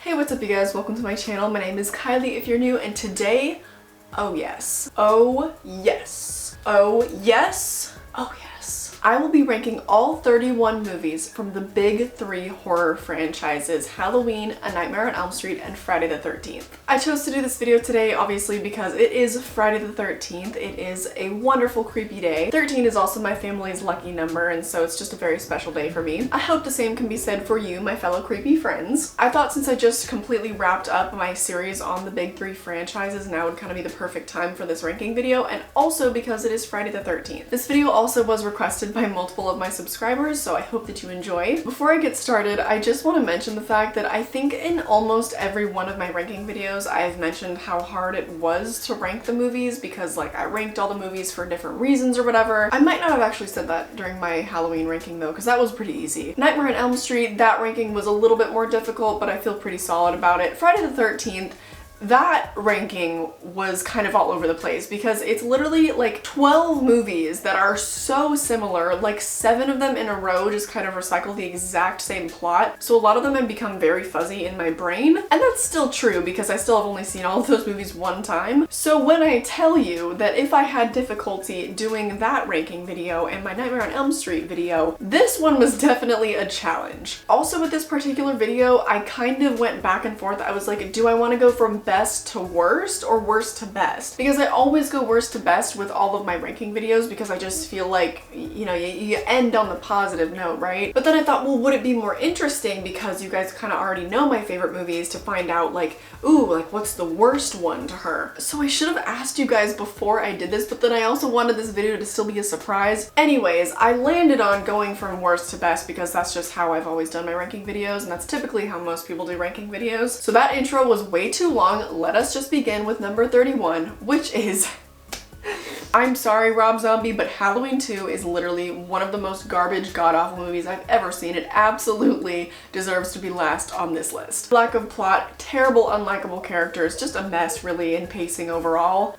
Hey, what's up you guys? Welcome to my channel. My name is Kylie if you're new, and today, oh yes, oh yes, oh yes, oh yes, I will be ranking all 31 movies from the big three horror franchises, Halloween, A Nightmare on Elm Street, and Friday the 13th. I chose to do this video today obviously because it is Friday the 13th. It is a wonderful creepy day. 13 is also my family's lucky number, and so it's just a very special day for me. I hope the same can be said for you, my fellow creepy friends. I thought since I just completely wrapped up my series on the big three franchises, now would kind of be the perfect time for this ranking video, and also because it is Friday the 13th. This video also was requested by multiple of my subscribers, so I hope that you enjoy. Before I get started, I just want to mention the fact that I think in almost every one of my ranking videos I've mentioned how hard it was to rank the movies because like I ranked all the movies for different reasons or whatever. I might not have actually said that during my Halloween ranking though, because that was pretty easy. Nightmare on Elm Street, that ranking was a little bit more difficult, but I feel pretty solid about it. Friday the 13th, that ranking was kind of all over the place because it's literally like 12 movies that are so similar, like 7 of them in a row just kind of recycle the exact same plot. So a lot of them have become very fuzzy in my brain, and that's still true because I still have only seen all of those movies one time. So when I tell you that if I had difficulty doing that ranking video and my Nightmare on Elm Street video, this one was definitely a challenge. Also with this particular video, I kind of went back and forth. I was like, do I want to go from best to worst or worst to best? Because I always go worst to best with all of my ranking videos because I just feel like, you know, you end on the positive note, right? But then I thought, well, would it be more interesting because you guys kind of already know my favorite movies to find out like, ooh, like what's the worst one to her? So I should have asked you guys before I did this, but then I also wanted this video to still be a surprise. Anyways, I landed on going from worst to best because that's just how I've always done my ranking videos, and that's typically how most people do ranking videos. So that intro was way too long. Let us just begin with number 31, which is I'm sorry, Rob Zombie, but Halloween 2 is literally one of the most garbage, god-awful movies I've ever seen. It absolutely deserves to be last on this list. Lack of plot, terrible, unlikable characters, just a mess really in pacing overall.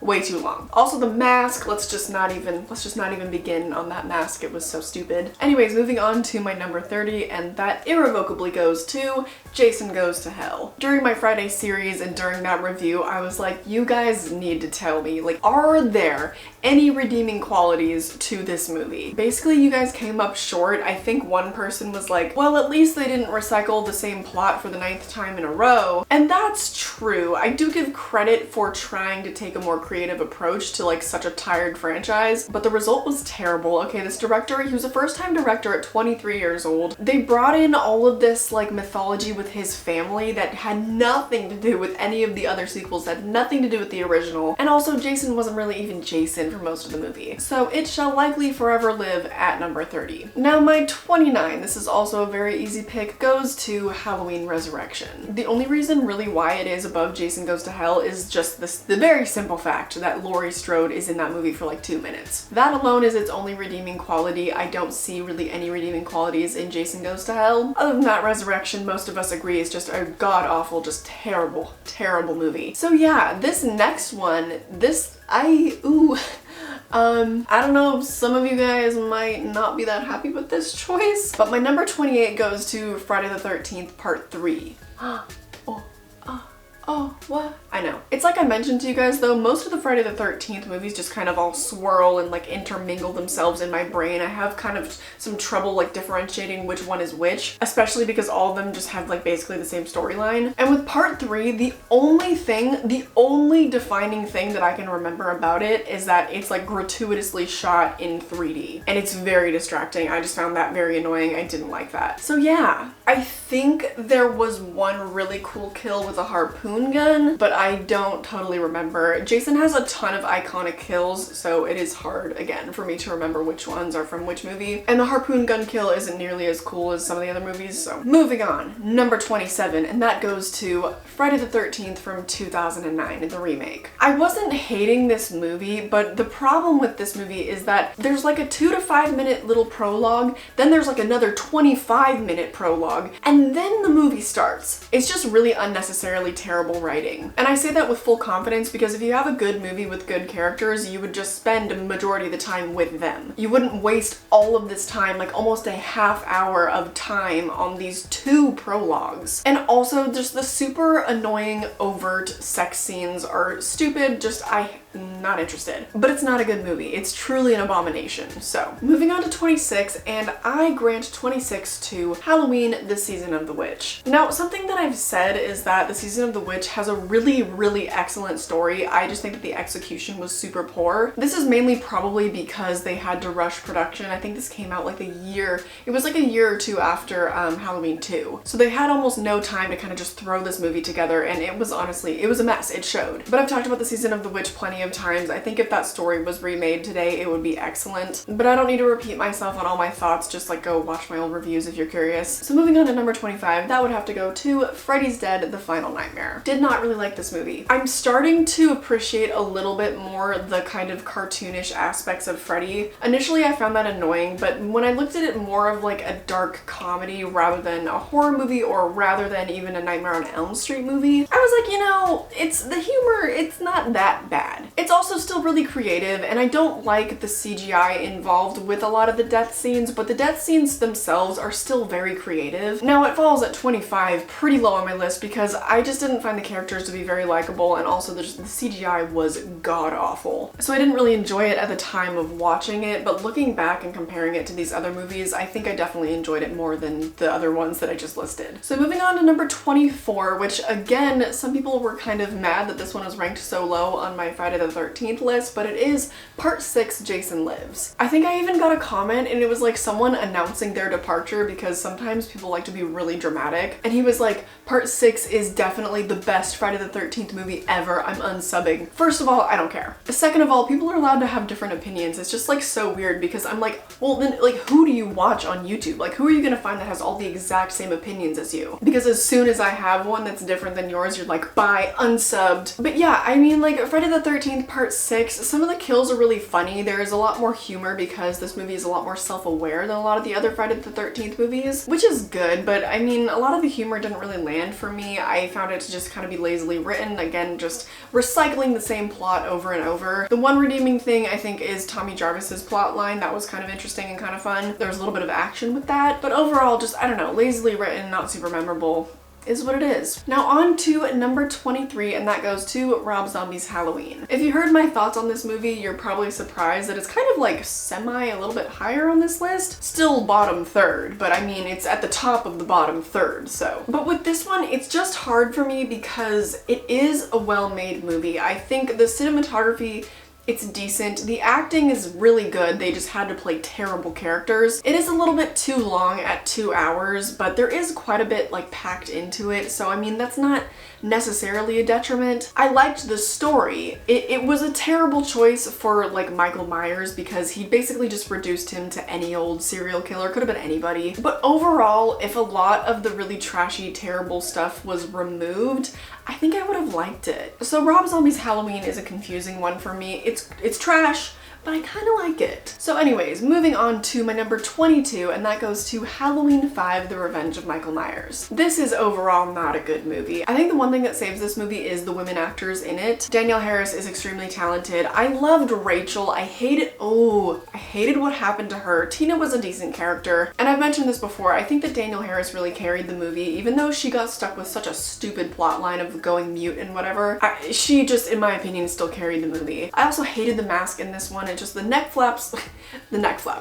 Way too long. Also the mask, let's just not even begin on that mask. It was so stupid. Anyways, moving on to my number 30, and that irrevocably goes to Jason Goes to Hell. During my Friday series and during that review, I was like, you guys need to tell me, like, are there any redeeming qualities to this movie? Basically, you guys came up short. I think one person was like, well, at least they didn't recycle the same plot for the 9th time in a row. And that's true. I do give credit for trying to take a more creative approach to like such a tired franchise, but the result was terrible. Okay, this director, he was a first-time director at 23 years old. They brought in all of this like mythology with his family that had nothing to do with any of the other sequels, that had nothing to do with the original. And also Jason wasn't really even Jason for most of the movie. So it shall likely forever live at number 30. Now my 29, this is also a very easy pick, goes to Halloween Resurrection. The only reason really why it is above Jason Goes to Hell is just the very simple fact that Laurie Strode is in that movie for like 2 minutes. That alone is its only redeeming quality. I don't see really any redeeming qualities in Jason Goes to Hell. Other than that, Resurrection, most of us agree, is just a god-awful, just terrible, terrible movie. So yeah, this next one, I don't know if some of you guys might not be that happy with this choice, but my number 28 goes to Friday the 13th Part 3. Oh, what? I know. It's like I mentioned to you guys though, most of the Friday the 13th movies just kind of all swirl and like intermingle themselves in my brain. I have kind of some trouble like differentiating which one is which, especially because all of them just have like basically the same storyline. And with Part 3, the only defining thing that I can remember about it is that it's like gratuitously shot in 3D. And it's very distracting. I just found that very annoying. I didn't like that. So yeah, I think there was one really cool kill with a harpoon gun, but I don't totally remember. Jason has a ton of iconic kills, so it is hard, again, for me to remember which ones are from which movie. And the harpoon gun kill isn't nearly as cool as some of the other movies, so. Moving on, number 27, and that goes to Friday the 13th from 2009, the remake. I wasn't hating this movie, but the problem with this movie is that there's like a 2 to 5 minute little prologue, then there's like another 25-minute prologue, and then the movie starts. It's just really unnecessarily terrible terrible writing. And I say that with full confidence because if you have a good movie with good characters, you would just spend a majority of the time with them. You wouldn't waste all of this time, like almost a half hour of time on these 2 prologues. And also just the super annoying overt sex scenes are stupid, I'm not interested. But it's not a good movie. It's truly an abomination. So moving on to 26, and I grant 26 to Halloween, The Season of the Witch. Now, something that I've said is that The Season of the Witch has a really excellent story. I just think that the execution was super poor. This is mainly probably because they had to rush production. I think this came out like it was like a year or 2 after Halloween 2. So they had almost no time to kind of just throw this movie together, and it was honestly, it was a mess. It showed. But I've talked about The Season of the Witch plenty of times. I think if that story was remade today, it would be excellent. But I don't need to repeat myself on all my thoughts, just like go watch my old reviews if you're curious. So moving on to number 25, that would have to go to Freddy's Dead, The Final Nightmare. Did not really like this movie. I'm starting to appreciate a little bit more the kind of cartoonish aspects of Freddy. Initially I found that annoying, but when I looked at it more of like a dark comedy rather than a horror movie, or rather than even a Nightmare on Elm Street movie, I was like, you know, it's the humor, it's not that bad. It's also still really creative, and I don't like the CGI involved with a lot of the death scenes, but the death scenes themselves are still very creative. Now it falls at 25, pretty low on my list because I just didn't find the characters to be very likable, and also the CGI was god-awful. So I didn't really enjoy it at the time of watching it, but looking back and comparing it to these other movies, I think I definitely enjoyed it more than the other ones that I just listed. So moving on to number 24, which again, some people were kind of mad that this one was ranked so low on my Friday the 13th list, but it is Part 6, Jason Lives. I think I even got a comment and it was like someone announcing their departure, because sometimes people like to be really dramatic, and he was like, Part 6 is definitely the best Friday the 13th movie ever, I'm unsubbing. First of all, I don't care. Second of all, people are allowed to have different opinions. It's just like so weird because I'm like, well then like who do you watch on YouTube? Like who are you gonna find that has all the exact same opinions as you? Because as soon as I have one that's different than yours, you're like, bye, unsubbed. But yeah, I mean like Friday the 13th Part 6, some of the kills are really funny. There is a lot more humor because this movie is a lot more self-aware than a lot of the other Friday the 13th movies, which is good, but I mean a lot of the humor didn't really land for me. I found it to just kind of be lazily written, again just recycling the same plot over and over. The one redeeming thing I think is Tommy Jarvis's plot line. That was kind of interesting and kind of fun. There was a little bit of action with that, but overall just, I don't know, lazily written, not super memorable. Is what it is. Now on to number 23, and that goes to Rob Zombie's Halloween. If you heard my thoughts on this movie, you're probably surprised that it's kind of like a little bit higher on this list. Still bottom third, but I mean, it's at the top of the bottom third, so. But with this one, it's just hard for me because it is a well-made movie. I think the cinematography, it's decent. The acting is really good. They just had to play terrible characters. It is a little bit too long at 2 hours, but there is quite a bit like packed into it. So I mean, that's not necessarily a detriment. I liked the story. It was a terrible choice for like Michael Myers because he basically just reduced him to any old serial killer. Could have been anybody. But overall, if a lot of the really trashy, terrible stuff was removed, I think I would have liked it. So Rob Zombie's Halloween is a confusing one for me. It's trash, but I kind of like it. So anyways, moving on to my number 22, and that goes to Halloween 5, The Revenge of Michael Myers. This is overall not a good movie. I think the one thing that saves this movie is the women actors in it. Danielle Harris is extremely talented. I loved Rachel. I hated what happened to her. Tina was a decent character, and I've mentioned this before. I think that Danielle Harris really carried the movie, even though she got stuck with such a stupid plot line of going mute and whatever. She just, in my opinion, still carried the movie. I also hated the mask in this one. Just the neck flaps,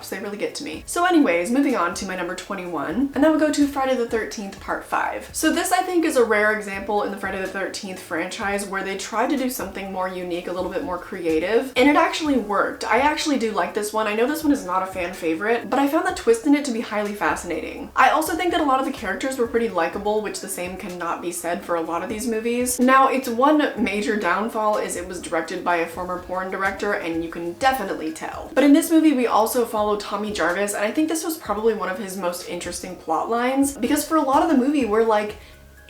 they really get to me. So anyways, moving on to my number 21, and that would go to Friday the 13th Part 5. So this I think is a rare example in the Friday the 13th franchise where they tried to do something more unique, a little bit more creative, and it actually worked. I actually do like this one. I know this one is not a fan favorite, but I found the twist in it to be highly fascinating. I also think that a lot of the characters were pretty likable, which the same cannot be said for a lot of these movies. Now, its one major downfall is it was directed by a former porn director, and you can definitely tell. But in this movie, we also follow Tommy Jarvis, and I think this was probably one of his most interesting plot lines, because for a lot of the movie, we're like,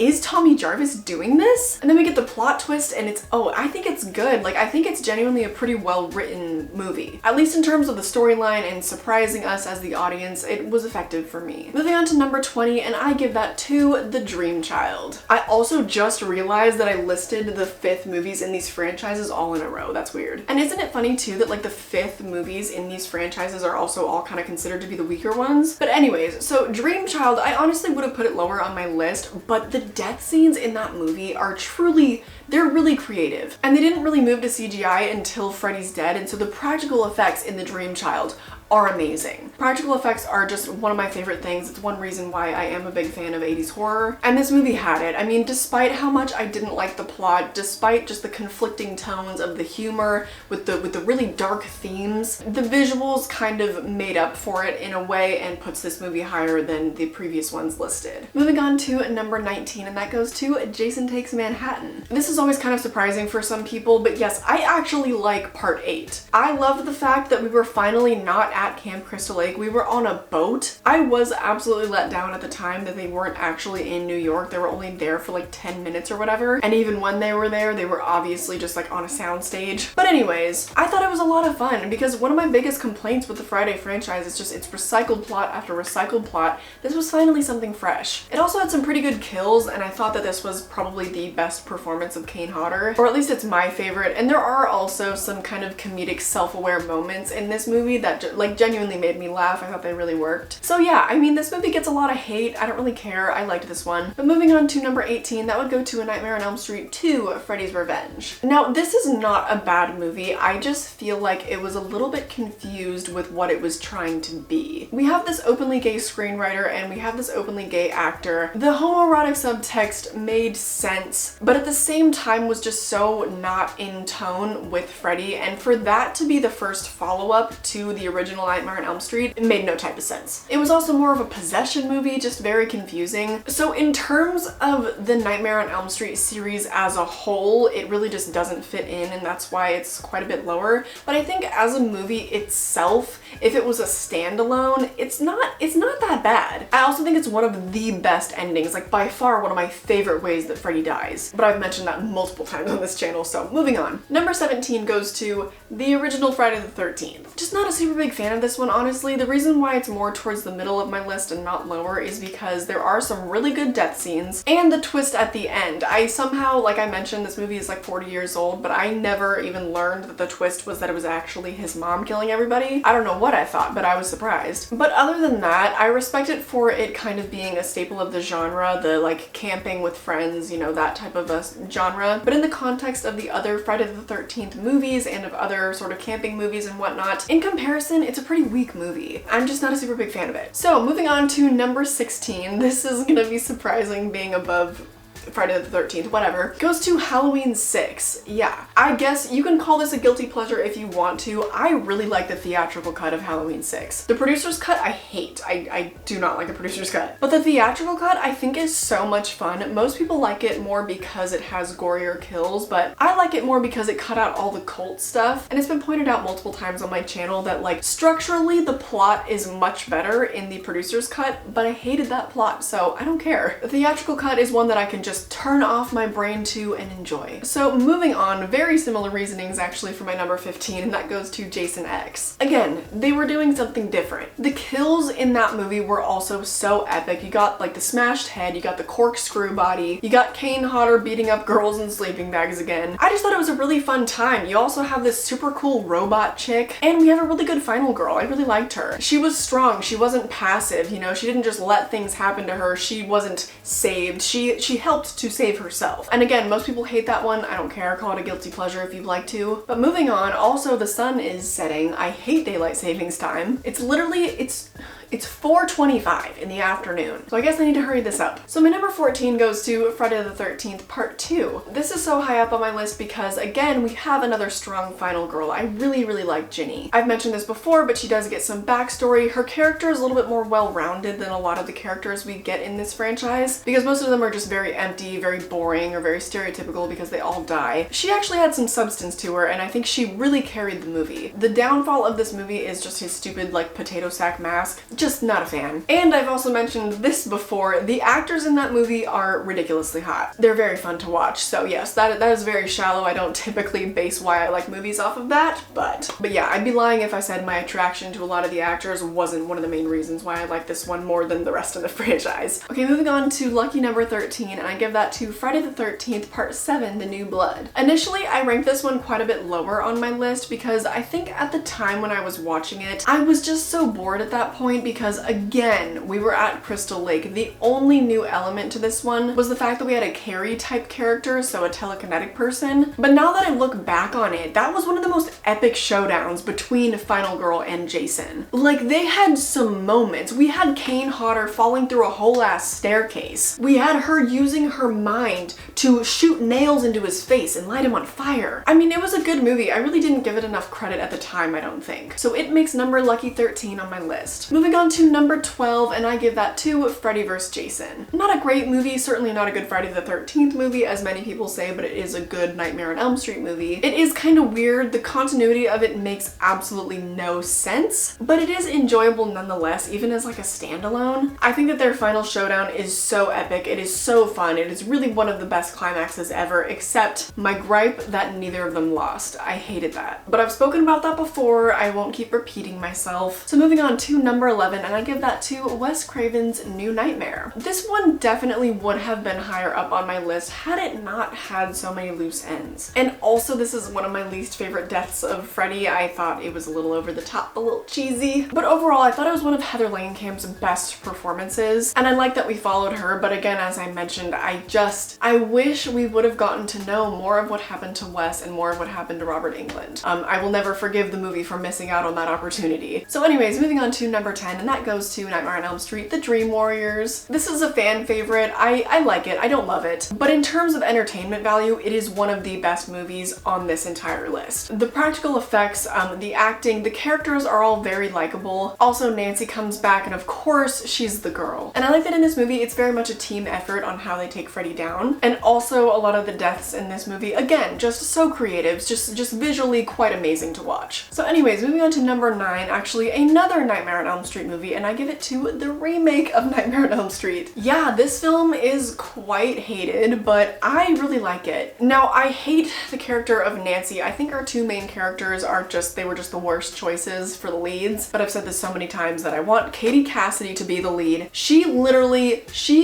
is Tommy Jarvis doing this? And then we get the plot twist and it's, oh, I think it's good. Like, I think it's genuinely a pretty well written movie. At least in terms of the storyline and surprising us as the audience, it was effective for me. Moving on to number 20, and I give that to The Dream Child. I also just realized that I listed the 5th movies in these franchises all in a row. That's weird. And isn't it funny too that like the 5th movies in these franchises are also all kind of considered to be the weaker ones? But anyways, so Dream Child, I honestly would have put it lower on my list, but the death scenes in that movie are truly, they're really creative. And they didn't really move to CGI until Freddy's dead, and so the practical effects in The Dream Child are amazing. Practical effects are just one of my favorite things. It's one reason why I am a big fan of 80s horror, and this movie had it. I mean, despite how much I didn't like the plot, despite just the conflicting tones of the humor with the really dark themes, the visuals kind of made up for it in a way and puts this movie higher than the previous ones listed. Moving on to number 19, and that goes to Jason Takes Manhattan. This is always kind of surprising for some people, but yes, I actually like part 8. I loved the fact that we were finally not at Camp Crystal Lake. We were on a boat. I was absolutely let down at the time that they weren't actually in New York. They were only there for like 10 minutes or whatever. And even when they were there, they were obviously just like on a soundstage. But anyways, I thought it was a lot of fun because one of my biggest complaints with the Friday franchise is just it's recycled plot after recycled plot. This was finally something fresh. It also had some pretty good kills, and I thought that this was probably the best performance of Kane Hodder, or at least it's my favorite. And there are also some kind of comedic self-aware moments in this movie that like genuinely made me laugh. I thought they really worked. So yeah, I mean, this movie gets a lot of hate. I don't really care. I liked this one. But moving on to number 18, that would go to A Nightmare on Elm Street 2, Freddy's Revenge. Now, this is not a bad movie. I just feel like it was a little bit confused with what it was trying to be. We have this openly gay screenwriter and we have this openly gay actor. The homoerotic subtext made sense, but at the same time was just so not in tone with Freddy, and for that to be the first follow-up to the original Nightmare on Elm Street, it made no type of sense. It was also more of a possession movie, just very confusing. So in terms of the Nightmare on Elm Street series as a whole, it really just doesn't fit in, and that's why it's quite a bit lower. But I think as a movie itself, if it was a standalone, it's not that bad. I also think it's one of the best endings, like by far one of my favorite ways that Freddy dies. But I've mentioned that multiple times on this channel, so moving on. Number 17 goes to the original Friday the 13th. Just not a super big fan of this one, honestly. The reason why it's more towards the middle of my list and not lower is because there are some really good death scenes and the twist at the end. I somehow, like I mentioned, this movie is like 40 years old, but I never even learned that the twist was that it was actually his mom killing everybody. I don't know what I thought, but I was surprised. But other than that, I respect it for it kind of being a staple of the genre, the like camping with friends, you know, that type of a genre. But in the context of the other Friday the 13th movies and of other sort of camping movies and whatnot, in comparison, it's a pretty weak movie. I'm just not a super big fan of it. So moving on to number 16, this is gonna be surprising being above Friday the 13th, whatever, goes to Halloween 6. Yeah, I guess you can call this a guilty pleasure if you want to. I really like the theatrical cut of Halloween 6. The producer's cut I hate. I do not like the producer's cut. But the theatrical cut I think is so much fun. Most people like it more because it has gorier kills, but I like it more because it cut out all the cult stuff. And it's been pointed out multiple times on my channel that like structurally the plot is much better in the producer's cut, but I hated that plot, so I don't care. The theatrical cut is one that I can just turn off my brain to and enjoy. So moving on, very similar reasonings actually for my number 15, and that goes to Jason X. Again, they were doing something different. The kills in that movie were also so epic. You got like the smashed head, you got the corkscrew body, you got Kane Hodder beating up girls in sleeping bags again. I just thought it was a really fun time. You also have this super cool robot chick, and we have a really good final girl. I really liked her. She was strong, she wasn't passive, you know, she didn't just let things happen to her, she wasn't saved, she helped to save herself. And again, most people hate that one. I don't care, call it a guilty pleasure if you'd like to. But moving on, also the sun is setting. I hate daylight savings time. It's literally, it's 4:25 in the afternoon, so I guess I need to hurry this up. So my number 14 goes to Friday the 13th Part 2. This is so high up on my list because, again, we have another strong final girl. I really, really like Ginny. I've mentioned this before, but she does get some backstory. Her character is a little bit more well-rounded than a lot of the characters we get in this franchise, because most of them are just very empty, very boring, or very stereotypical because they all die. She actually had some substance to her, and I think she really carried the movie. The downfall of this movie is just his stupid, like, potato sack mask. just not a fan. And I've also mentioned this before, the actors in that movie are ridiculously hot. They're very fun to watch, so yes, that is very shallow. I don't typically base why I like movies off of that, but yeah, I'd be lying if I said my attraction to a lot of the actors wasn't one of the main reasons why I like this one more than the rest of the franchise. Okay, moving on to lucky number 13, and I give that to Friday the 13th Part 7, The New Blood. Initially, I ranked this one quite a bit lower on my list because I think at the time when I was watching it, I was just so bored at that point because, again, we were at Crystal Lake. The only new element to this one was the fact that we had a Carrie type character, so a telekinetic person. But now that I look back on it, that was one of the most epic showdowns between Final Girl and Jason. Like, they had some moments. We had Kane Hodder falling through a whole ass staircase. We had her using her mind to shoot nails into his face and light him on fire. I mean, it was a good movie. I really didn't give it enough credit at the time, I don't think. So it makes number lucky 13 on my list. Moving on to number 12, and I give that to Freddy vs. Jason. Not a great movie, certainly not a good Friday the 13th movie, as many people say, but it is a good Nightmare on Elm Street movie. It is kind of weird. The continuity of it makes absolutely no sense, but it is enjoyable nonetheless, even as like a standalone. I think that their final showdown is so epic. It is so fun. It is really one of the best climaxes ever, except my gripe that neither of them lost. I hated that. But I've spoken about that before. I won't keep repeating myself. So moving on to number 11, and I give that to Wes Craven's New Nightmare. This one definitely would have been higher up on my list had it not had so many loose ends. And also, this is one of my least favorite deaths of Freddy. I thought it was a little over the top, a little cheesy. But overall, I thought it was one of Heather Langenkamp's best performances. And I like that we followed her, but again, as I mentioned, I wish we would have gotten to know more of what happened to Wes and more of what happened to Robert Englund. I will never forgive the movie for missing out on that opportunity. So anyways, moving on to number 10, and that goes to Nightmare on Elm Street, The Dream Warriors. This is a fan favorite. I like it. I don't love it. But in terms of entertainment value, it is one of the best movies on this entire list. The practical effects, the acting, the characters are all very likable. Also, Nancy comes back, and of course, she's the girl. And I like that in this movie, it's very much a team effort on how they take Freddy down. And also, a lot of the deaths in this movie, again, just so creative, just visually quite amazing to watch. So anyways, moving on to number 9, actually another Nightmare on Elm Street movie, and I give it to the remake of Nightmare on Elm Street. Yeah, this film is quite hated, but I really like it. Now, I hate the character of Nancy. I think our two main characters are they were just the worst choices for the leads, but I've said this so many times that I want Katie Cassidy to be the lead. She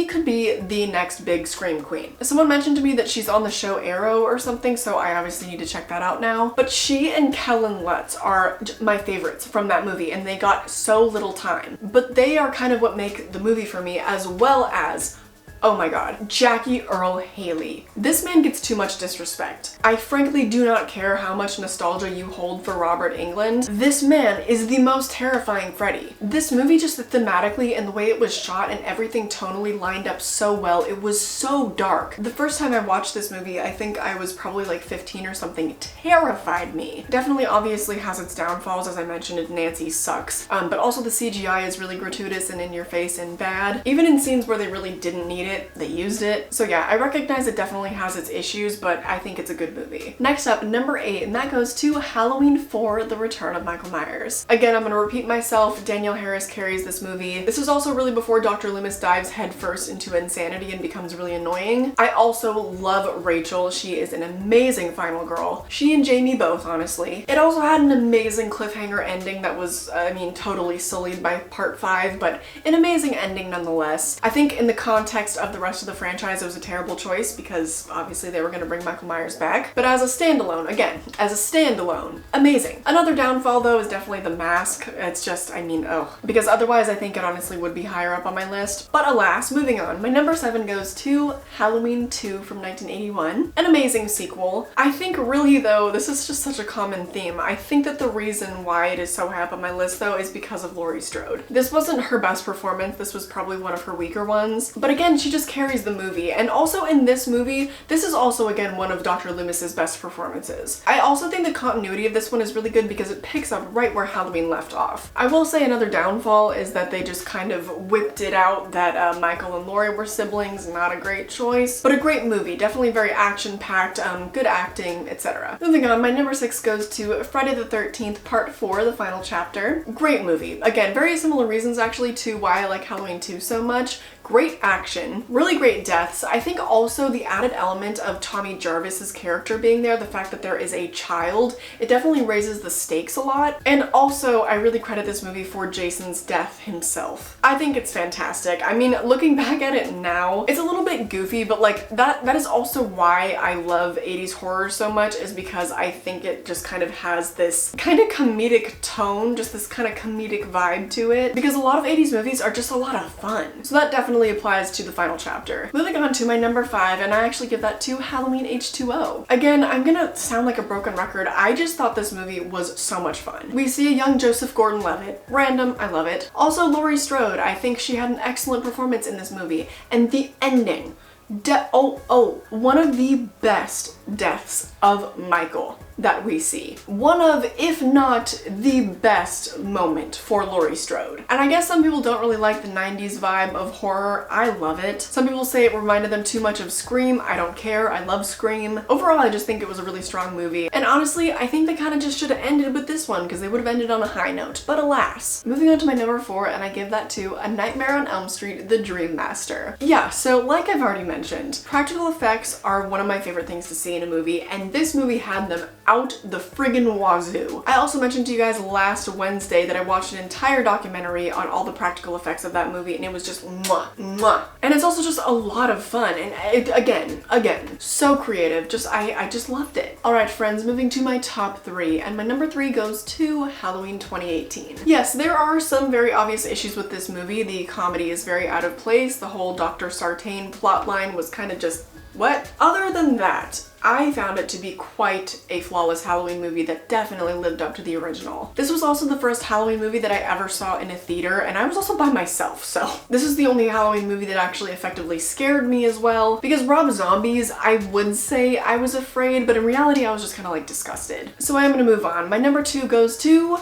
could be the next big scream queen. Someone mentioned to me that she's on the show Arrow or something, so I obviously need to check that out now. But she and Kellen Lutz are my favorites from that movie, and they got so little time. But they are kind of what make the movie for me, as well as, oh my god, Jackie Earle Haley. This man gets too much disrespect. I frankly do not care how much nostalgia you hold for Robert Englund. This man is the most terrifying Freddy. This movie, just thematically and the way it was shot and everything tonally lined up so well, it was so dark. The first time I watched this movie, I think I was probably like 15 or something, it terrified me. Definitely obviously has its downfalls, as I mentioned, Nancy sucks. But also the CGI is really gratuitous and in your face and bad. Even in scenes where they really didn't need it, they used it. So yeah, I recognize it definitely has its issues, but I think it's a good movie. Next up, number 8, and that goes to Halloween 4, The Return of Michael Myers. Again, I'm gonna repeat myself, Danielle Harris carries this movie. This is also really before Dr. Loomis dives headfirst into insanity and becomes really annoying. I also love Rachel. She is an amazing final girl. She and Jamie both, honestly. It also had an amazing cliffhanger ending that was, I mean, totally sullied by part 5, but an amazing ending nonetheless. I think in the context of the rest of the franchise, it was a terrible choice because obviously they were going to bring Michael Myers back. But as a standalone, again, as a standalone, amazing. Another downfall though is definitely the mask. It's just, I mean, oh. Because otherwise I think it honestly would be higher up on my list. But alas, moving on. My number 7 goes to Halloween 2 from 1981. An amazing sequel. I think really though, this is just such a common theme. I think that the reason why it is so high up on my list though is because of Laurie Strode. This wasn't her best performance. This was probably one of her weaker ones. But again, she she just carries the movie. And also in this movie, this is also again one of Dr. Loomis's best performances. I also think the continuity of this one is really good because it picks up right where Halloween left off. I will say another downfall is that they just kind of whipped it out that Michael and Laurie were siblings. Not a great choice, but a great movie. Definitely very action-packed, good acting, etc. Moving on, my number 6 goes to Friday the 13th, Part 4, the final chapter. Great movie. Again, very similar reasons actually to why I like Halloween 2 so much. Great action, really great deaths. I think also the added element of Tommy Jarvis's character being there, the fact that there is a child, it definitely raises the stakes a lot. And also, I really credit this movie for Jason's death himself. I think it's fantastic. I mean, looking back at it now, it's a little bit goofy, but like that is also why I love 80s horror so much, is because I think it just kind of has this kind of comedic tone, just this kind of comedic vibe to it, because a lot of 80s movies are just a lot of fun. So that definitely applies to the final chapter. Moving on to my number 5, and I actually give that to Halloween H2O. Again, I'm gonna sound like a broken record. I just thought this movie was so much fun. We see a young Joseph Gordon-Levitt. Random, I love it. Also, Laurie Strode. I think she had an excellent performance in this movie. And the ending. One of the best deaths of Michael that we see. One of, if not the best moment for Laurie Strode. And I guess some people don't really like the 90s vibe of horror. I love it. Some people say it reminded them too much of Scream. I don't care. I love Scream. Overall, I just think it was a really strong movie. And honestly, I think they kind of just should have ended with this one because they would have ended on a high note. But alas. Moving on to my number 4, and I give that to A Nightmare on Elm Street, The Dream Master. Yeah, so like I've already mentioned, practical effects are one of my favorite things to see in a movie, and this movie had them out the friggin' wazoo. I also mentioned to you guys last Wednesday that I watched an entire documentary on all the practical effects of that movie, and it was just mwah, mwah. And it's also just a lot of fun, and it, again, so creative. I just loved it. Alright friends, moving to my top 3, and my number 3 goes to Halloween 2018. Yes, there are some very obvious issues with this movie. The comedy is very out of place. The whole Dr. Sartain plotline was kind of just what? Other than that, I found it to be quite a flawless Halloween movie that definitely lived up to the original. This was also the first Halloween movie that I ever saw in a theater, and I was also by myself, so this is the only Halloween movie that actually effectively scared me as well. Because Rob Zombie's, I would say I was afraid, but in reality I was just kind of like disgusted. So I am gonna move on. My number 2 goes to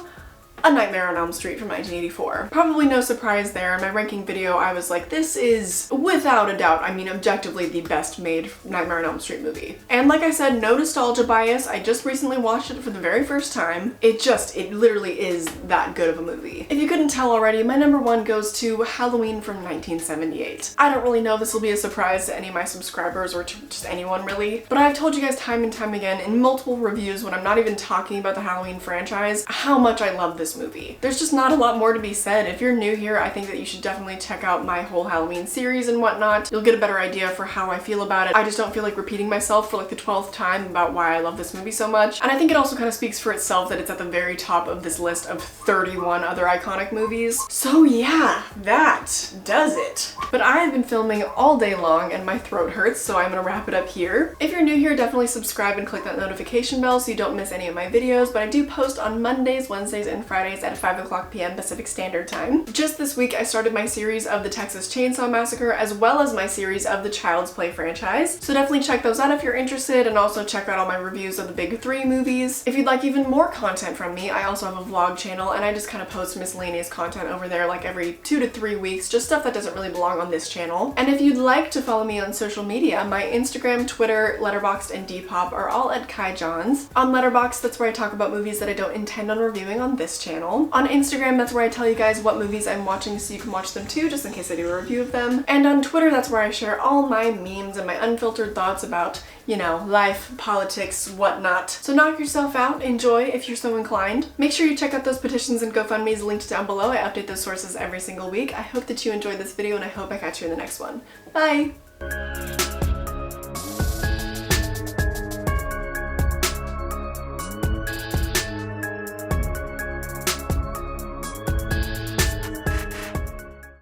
A Nightmare on Elm Street from 1984. Probably no surprise there. In my ranking video, I was like, this is, without a doubt, I mean objectively the best made Nightmare on Elm Street movie. And like I said, no nostalgia bias. I just recently watched it for the very first time. It literally is that good of a movie. If you couldn't tell already, my number 1 goes to Halloween from 1978. I don't really know if this will be a surprise to any of my subscribers or to just anyone really, but I've told you guys time and time again in multiple reviews when I'm not even talking about the Halloween franchise, how much I love this movie. There's just not a lot more to be said. If you're new here, I think that you should definitely check out my whole Halloween series and whatnot. You'll get a better idea for how I feel about it. I just don't feel like repeating myself for like the 12th time about why I love this movie so much. And I think it also kind of speaks for itself that it's at the very top of this list of 31 other iconic movies. So yeah, that does it. But I have been filming all day long and my throat hurts, so I'm gonna wrap it up here. If you're new here, definitely subscribe and click that notification bell so you don't miss any of my videos, but I do post on Mondays, Wednesdays, and Fridays at 5 p.m. Pacific Standard Time. Just this week, I started my series of the Texas Chainsaw Massacre as well as my series of the Child's Play franchise. So definitely check those out if you're interested, and also check out all my reviews of the big 3 movies. If you'd like even more content from me, I also have a vlog channel, and I just kind of post miscellaneous content over there like every 2 to 3 weeks, just stuff that doesn't really belong on this channel. And if you'd like to follow me on social media, my Instagram, Twitter, Letterboxd, and Depop are all at Kai Johns. On Letterboxd, that's where I talk about movies that I don't intend on reviewing on this channel. On Instagram, that's where I tell you guys what movies I'm watching so you can watch them too, just in case I do a review of them. And on Twitter, that's where I share all my memes and my unfiltered thoughts about, you know, life, politics, whatnot. So knock yourself out, enjoy if you're so inclined. Make sure you check out those petitions and GoFundMes linked down below. I update those sources every single week. I hope that you enjoyed this video, and I hope I catch you in the next one. Bye!